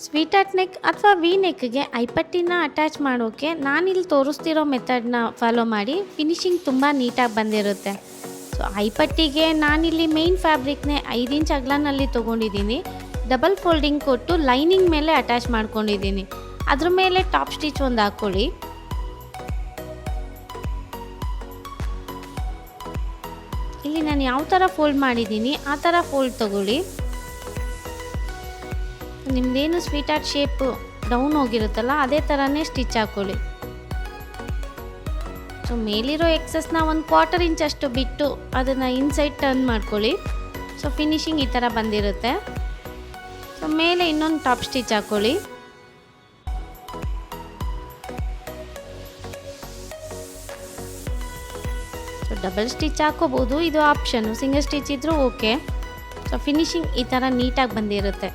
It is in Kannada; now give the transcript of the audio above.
ಸ್ವೀಟ್ ಆರ್ಟ್ ನೆಕ್ ಅಥವಾ ವಿ ನೆಕ್ಗೆ ಐಪಟ್ಟಿನ ಅಟ್ಯಾಚ್ ಮಾಡೋಕ್ಕೆ ನಾನಿಲ್ಲಿ ತೋರಿಸ್ತಿರೋ ಮೆಥಡ್ನ ಫಾಲೋ ಮಾಡಿ ಫಿನಿಶಿಂಗ್ ತುಂಬ ನೀಟಾಗಿ ಬಂದಿರುತ್ತೆ. ಸೊ ಐಪಟ್ಟಿಗೆ ನಾನಿಲ್ಲಿ ಮೇನ್ ಫ್ಯಾಬ್ರಿಕ್ನೇ 5 ಇಂಚ್ ಅಗಲನಲ್ಲಿ ತೊಗೊಂಡಿದ್ದೀನಿ. ಡಬಲ್ ಫೋಲ್ಡಿಂಗ್ ಕೊಟ್ಟು ಲೈನಿಂಗ್ ಮೇಲೆ ಅಟ್ಯಾಚ್ ಮಾಡ್ಕೊಂಡಿದ್ದೀನಿ. ಅದ್ರ ಮೇಲೆ ಟಾಪ್ ಸ್ಟಿಚ್ ಒಂದು ಹಾಕ್ಕೊಳ್ಳಿ. ಇಲ್ಲಿ ನಾನು ಯಾವ ಥರ ಫೋಲ್ಡ್ ಮಾಡಿದ್ದೀನಿ ಆ ಥರ ಫೋಲ್ಡ್ ತಗೊಳ್ಳಿ. ನಿಮ್ಮದೇನು ಸ್ವೀಟ್ ಆರ್ಟ್ ಶೇಪು ಡೌನ್ ಹೋಗಿರುತ್ತಲ್ಲ ಅದೇ ಥರನೇ ಸ್ಟಿಚ್ ಹಾಕ್ಕೊಳ್ಳಿ. ಸೊ ಮೇಲಿರೋ ಎಕ್ಸಸ್ನ 1/4 ಇಂಚ್ ಅಷ್ಟು ಬಿಟ್ಟು ಅದನ್ನು ಇನ್ಸೈಡ್ ಟರ್ನ್ ಮಾಡ್ಕೊಳ್ಳಿ. ಸೊ ಫಿನಿಶಿಂಗ್ ಈ ಥರ ಬಂದಿರುತ್ತೆ. ಸೊ ಮೇಲೆ ಇನ್ನೊಂದು ಟಾಪ್ ಸ್ಟಿಚ್ ಹಾಕ್ಕೊಳ್ಳಿ. ಸೊ ಡಬಲ್ ಸ್ಟಿಚ್ ಹಾಕೋಬೋದು, ಇದು ಆಪ್ಷನ್ನು. ಸಿಂಗಲ್ ಸ್ಟಿಚ್ ಇದ್ರೂ ಓಕೆ. ಸೊ ಫಿನಿಶಿಂಗ್ ಈ ಥರ ನೀಟಾಗಿ ಬಂದಿರುತ್ತೆ.